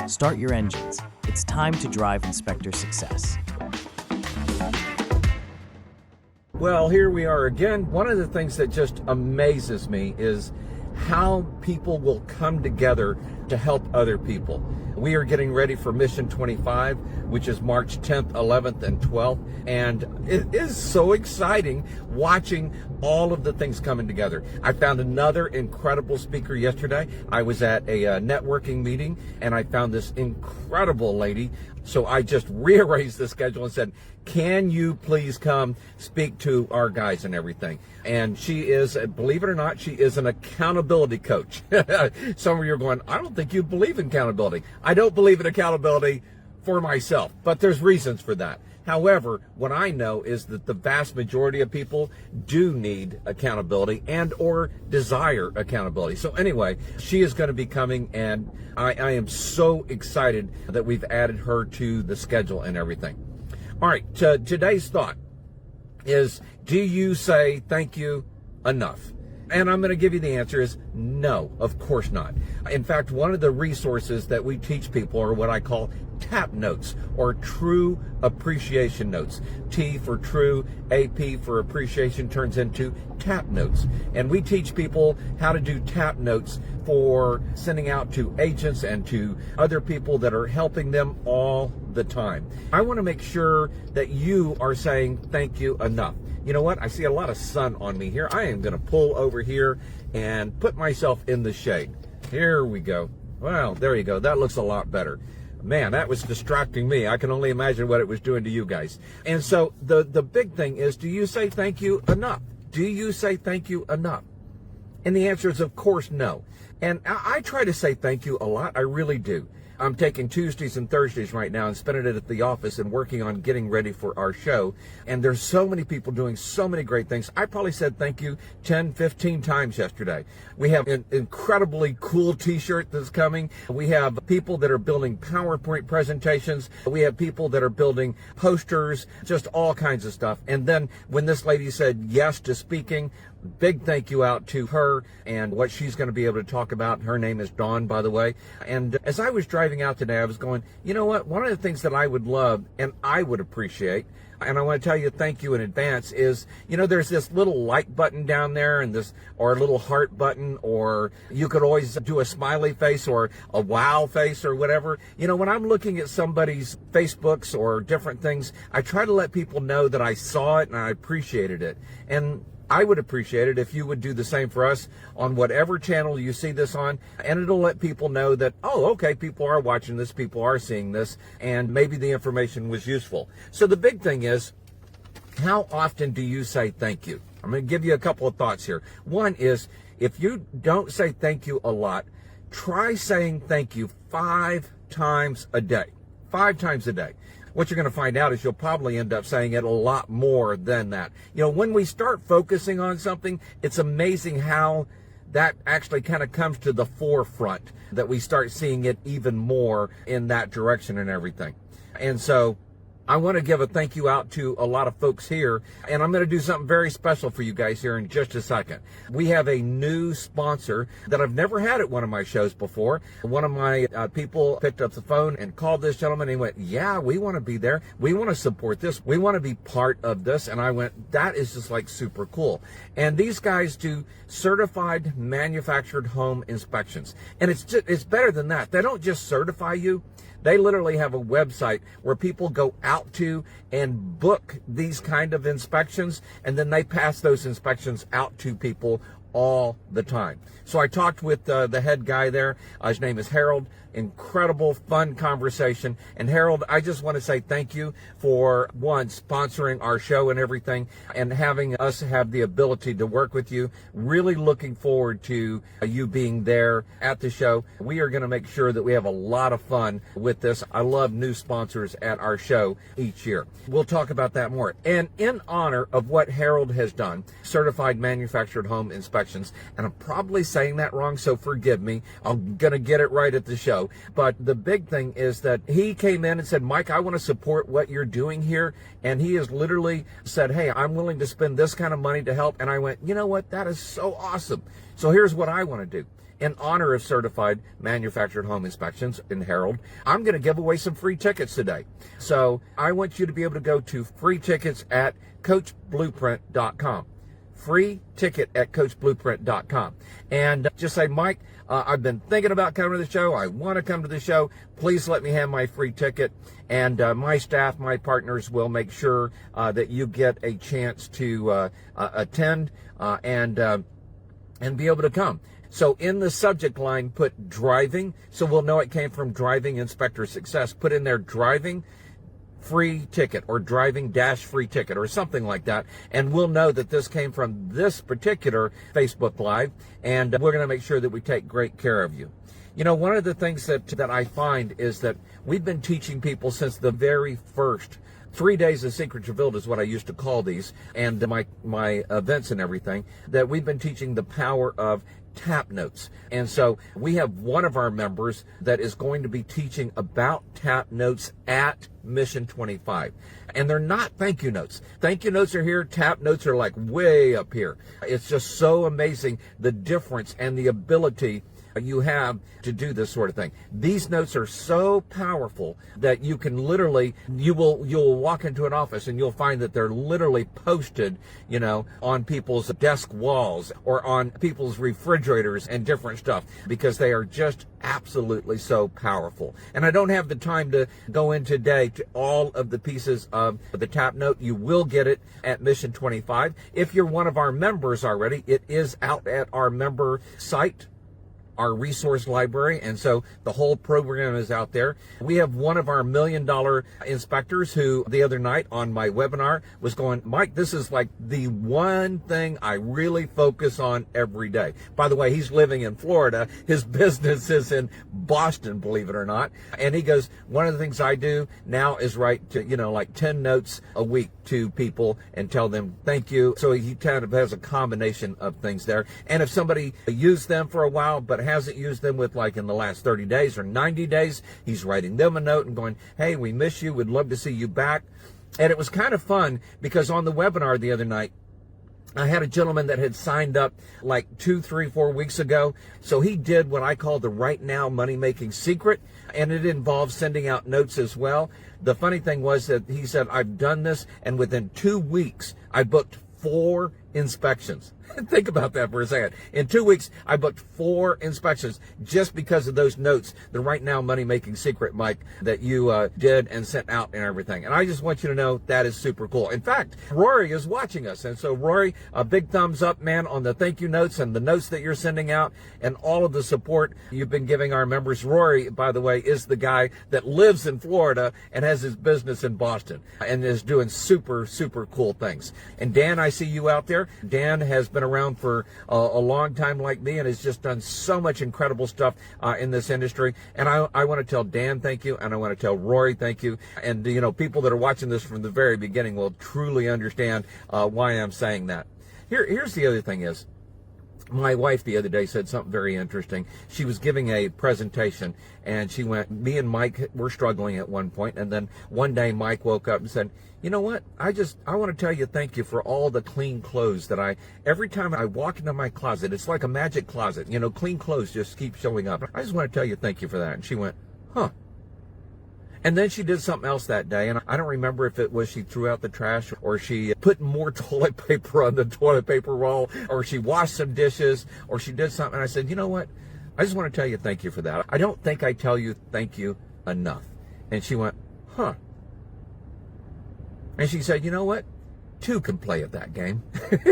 Start your engines. It's time to drive Inspector Success. Well, here we are again. One of the things that just amazes me is how people will come together to help other people. We are getting ready for Mission 25, which is March 10th, 11th, and 12th. And it is so exciting watching all of the things coming together. I found another incredible speaker yesterday. I was at a networking meeting, and I found this incredible lady. So I just rearranged the schedule and said, can you please come speak to our guys and everything? And she is, believe it or not, she is an accountability coach. Some of you are going, I don't think you believe in accountability. I don't believe in accountability for myself, but there's reasons for that. However, what I know is that the vast majority of people do need accountability and or desire accountability. So anyway, she is going to be coming, and I am so excited that we've added her to the schedule and everything. All right, today's thought is, do you say thank you enough? And I'm going to give you the answer is no, of course not. In fact, one of the resources that we teach people are what I call TAP notes, or true appreciation notes. T for true, AP for appreciation turns into TAP notes. And we teach people how to do TAP notes for sending out to agents and to other people that are helping them all the time. I want to make sure that you are saying thank you enough. You know what? I see a lot of sun on me here. I am going to pull over here and put myself in the shade. Here we go. Well, there you go. That looks a lot better. Man, that was distracting me. I can only imagine what it was doing to you guys. And so the big thing is, do you say thank you enough? Do you say thank you enough? And the answer is, of course, no. And I try to say thank you a lot. I really do. I'm taking Tuesdays and Thursdays right now and spending it at the office and working on getting ready for our show. And there's so many people doing so many great things. I probably said thank you 10, 15 times yesterday. We have an incredibly cool t-shirt that's coming. We have people that are building PowerPoint presentations. We have people that are building posters, just all kinds of stuff. And then when this lady said yes to speaking, big thank you out to her and what she's going to be able to talk about. Her name is Dawn, by the way. And as I was driving out today, I was going, you know what? One of the things that I would love and I would appreciate, and I want to tell you thank you in advance, is, you know, there's this little like button down there and this, or a little heart button, or you could always do a smiley face or a wow face or whatever. You know, when I'm looking at somebody's Facebooks or different things, I try to let people know that I saw it and I appreciated it. And I would appreciate it if you would do the same for us on whatever channel you see this on, and it'll let people know that, oh, okay, people are watching this, people are seeing this, and maybe the information was useful. So the big thing is, how often do you say thank you? I'm going to give you a couple of thoughts here. One is, if you don't say thank you a lot, try saying thank you 5 times a day. 5 times a day. What you're going to find out is you'll probably end up saying it a lot more than that. You know, when we start focusing on something, it's amazing how that actually kind of comes to the forefront, that we start seeing it even more in that direction and everything. And so I want to give a thank you out to a lot of folks here, and I'm going to do something very special for you guys here in just a second. We have a new sponsor that I've never had at one of my shows before. One of my people picked up the phone and called this gentleman, and he went, yeah, we want to be there. We want to support this. We want to be part of this. And I went, that is just like super cool. And these guys do certified manufactured home inspections. And it's better than that. They don't just certify you. They literally have a website where people go out to and book these kind of inspections, and then they pass those inspections out to people all the time. So I talked with the head guy there. His name is Harold. Incredible, fun conversation. And Harold, I just want to say thank you for, one, sponsoring our show and everything, and having us have the ability to work with you. Really looking forward to you being there at the show. We are going to make sure that we have a lot of fun with this. I love new sponsors at our show each year. We'll talk about that more. And in honor of what Harold has done, certified manufactured home inspection, Inspections. And I'm probably saying that wrong, so forgive me. I'm going to get it right at the show. But the big thing is that he came in and said, Mike, I want to support what you're doing here. And he has literally said, hey, I'm willing to spend this kind of money to help. And I went, you know what? That is so awesome. So here's what I want to do. In honor of certified manufactured home inspections in Herald, I'm going to give away some free tickets today. So I want you to be able to go to FreeTickets at CoachBlueprint.com. Free ticket at CoachBlueprint.com. And just say, Mike, I've been thinking about coming to the show. I want to come to the show. Please let me have my free ticket. And my staff, my partners will make sure that you get a chance to attend and be able to come. So in the subject line, put driving, so we'll know it came from Driving Inspector Success. Put in there driving free ticket or driving dash free ticket or something like that. And we'll know that this came from this particular Facebook Live. And we're going to make sure that we take great care of you. You know, one of the things that I find is that we've been teaching people since the very first 3 days of Secrets Revealed is what I used to call these, and my events and everything, that we've been teaching the power of tap notes. And so we have one of our members that is going to be teaching about tap notes at Mission 25. And they're not thank you notes. Thank you notes are here. Tap notes are like way up here. It's just so amazing the difference and the ability you have to do this sort of thing. These notes are so powerful that you can literally, you'll walk into an office and you'll find that they're literally posted, you know, on people's desk walls or on people's refrigerators and different stuff, because they are just absolutely so powerful. And I don't have the time to go in today to all of the pieces of the tap note. You will get it at Mission 25. If you're one of our members already, it is out at our member site, our resource library, and so the whole program is out there. We have one of our $1 million inspectors who the other night on my webinar was going, Mike, this is like the one thing I really focus on every day. By the way, he's living in Florida. His business is in Boston, believe it or not. And he goes, one of the things I do now is write, like 10 notes a week to people and tell them thank you. So he kind of has a combination of things there. And if somebody used them for a while but hasn't used them with like in the last 30 days or 90 days, he's writing them a note and going, hey, we miss you. We'd love to see you back. And it was kind of fun because on the webinar the other night, I had a gentleman that had signed up like 2, 3, 4 weeks ago. So he did what I call the right now money making secret. And it involves sending out notes as well. The funny thing was that he said, I've done this. And within 2 weeks, I booked 4 inspections. Think about that for a second. In 2 weeks, I booked 4 inspections just because of those notes, the right now money making secret, Mike, that you did and sent out and everything. And I just want you to know that is super cool. In fact, Rory is watching us. And so Rory, a big thumbs up, man, on the thank you notes and the notes that you're sending out and all of the support you've been giving our members. Rory, by the way, is the guy that lives in Florida and has his business in Boston and is doing super, super cool things. And Dan, I see you out there. Dan has been around for a long time like me and has just done so much incredible stuff in this industry. And I want to tell Dan thank you, and I want to tell Rory thank you. And people that are watching this from the very beginning will truly understand why I'm saying that. Here's the other thing is, my wife the other day said something very interesting. She was giving a presentation and she went, me and Mike were struggling at one point, and then one day Mike woke up and said, you know what, I want to tell you thank you for all the clean clothes that every time I walk into my closet, it's like a magic closet, clean clothes just keep showing up. I just want to tell you thank you for that. And she went, huh. And then she did something else that day, and I don't remember if it was she threw out the trash or she put more toilet paper on the toilet paper roll or she washed some dishes or she did something. And I said, you know what? I just want to tell you thank you for that. I don't think I tell you thank you enough. And she went, huh. And she said, you know what? 2 can play at that game.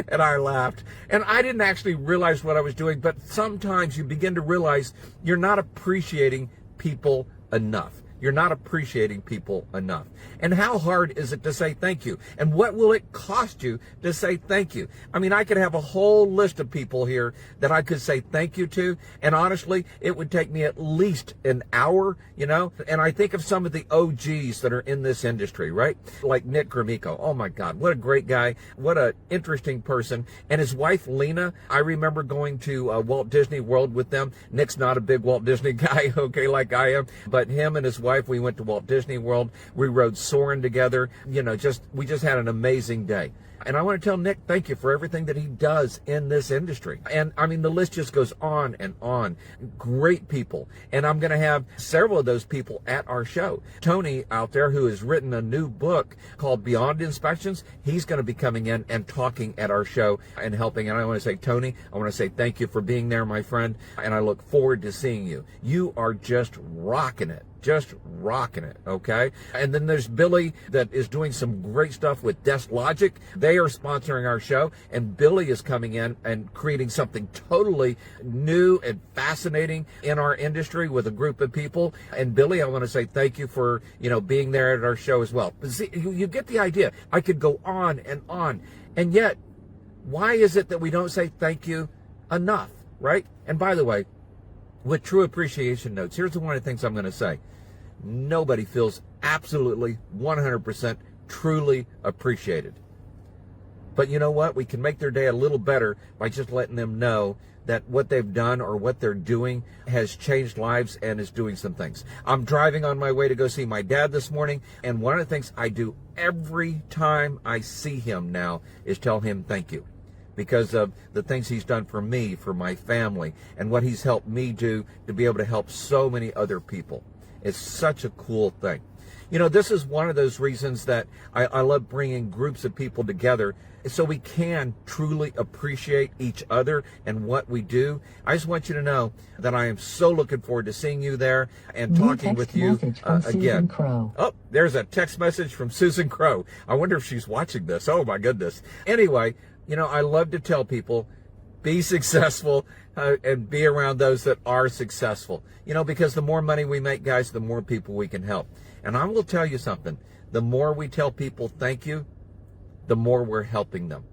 And I laughed. And I didn't actually realize what I was doing, but sometimes you begin to realize you're not appreciating people enough. You're not appreciating people enough. And how hard is it to say thank you? And what will it cost you to say thank you? I mean, I could have a whole list of people here that I could say thank you to. And honestly, it would take me at least an hour, you know? And I think of some of the OGs that are in this industry, right? Like Nick Gromyko. Oh my God, what a great guy. What an interesting person. And his wife, Lena, I remember going to Walt Disney World with them. Nick's not a big Walt Disney guy, okay, like I am, but him and his wife, we went to Walt Disney World. We rode Soarin' together. You know, we just had an amazing day. And I want to tell Nick, thank you for everything that he does in this industry. And I mean, the list just goes on and on. Great people. And I'm going to have several of those people at our show. Tony out there, who has written a new book called Beyond Inspections, he's going to be coming in and talking at our show and helping. And I want to say, Tony, I want to say thank you for being there, my friend. And I look forward to seeing you. You are just rocking it. Just rocking it, okay? And then there's Billy that is doing some great stuff with Desk Logic. They are sponsoring our show, and Billy is coming in and creating something totally new and fascinating in our industry with a group of people. And Billy, I want to say thank you for, you know, being there at our show as well. But see, you get the idea. I could go on. And yet, why is it that we don't say thank you enough, right? And by the way, with True Appreciation Notes, here's one of the things I'm going to say. Nobody feels absolutely 100% truly appreciated. But you know what? We can make their day a little better by just letting them know that what they've done or what they're doing has changed lives and is doing some things. I'm driving on my way to go see my dad this morning, and one of the things I do every time I see him now is tell him thank you, because of the things he's done for me, for my family, and what he's helped me do to be able to help so many other people. It's such a cool thing. You know, this is one of those reasons that I love bringing groups of people together so we can truly appreciate each other and what we do. I just want you to know that I am so looking forward to seeing you there and talking with you again. Oh, there's a text message from Susan Crow. I wonder if she's watching this. Oh, my goodness. Anyway, you know, I love to tell people, be successful and be around those that are successful. You know, because the more money we make, guys, the more people we can help. And I will tell you something. The more we tell people thank you, the more we're helping them.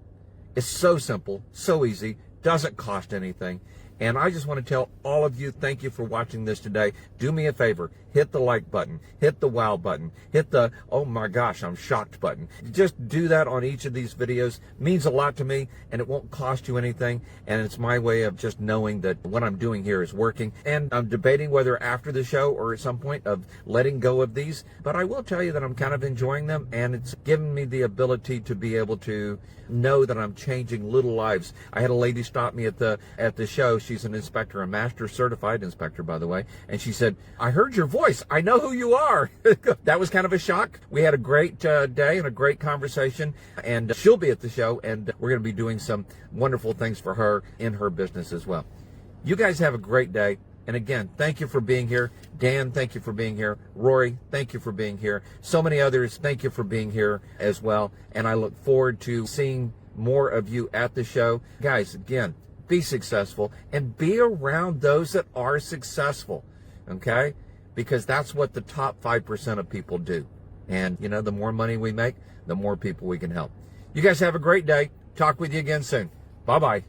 It's so simple, so easy, doesn't cost anything. And I just want to tell all of you, thank you for watching this today. Do me a favor, hit the like button, hit the wow button, hit the, oh my gosh, I'm shocked button. Just do that on each of these videos. It means a lot to me, and it won't cost you anything. And it's my way of just knowing that what I'm doing here is working. And I'm debating whether after the show or at some point of letting go of these. But I will tell you that I'm kind of enjoying them, and it's given me the ability to be able to know that I'm changing little lives. I had a lady stop me at the show. She's an inspector, a master certified inspector, by the way. And she said, I heard your voice. I know who you are. That was kind of a shock. We had a great day and a great conversation. And she'll be at the show. And we're going to be doing some wonderful things for her in her business as well. You guys have a great day. And again, thank you for being here. Dan, thank you for being here. Rory, thank you for being here. So many others, thank you for being here as well. And I look forward to seeing more of you at the show. Guys, again, be successful and be around those that are successful, okay? Because that's what the top 5% of people do. And, you know, the more money we make, the more people we can help. You guys have a great day. Talk with you again soon. Bye-bye.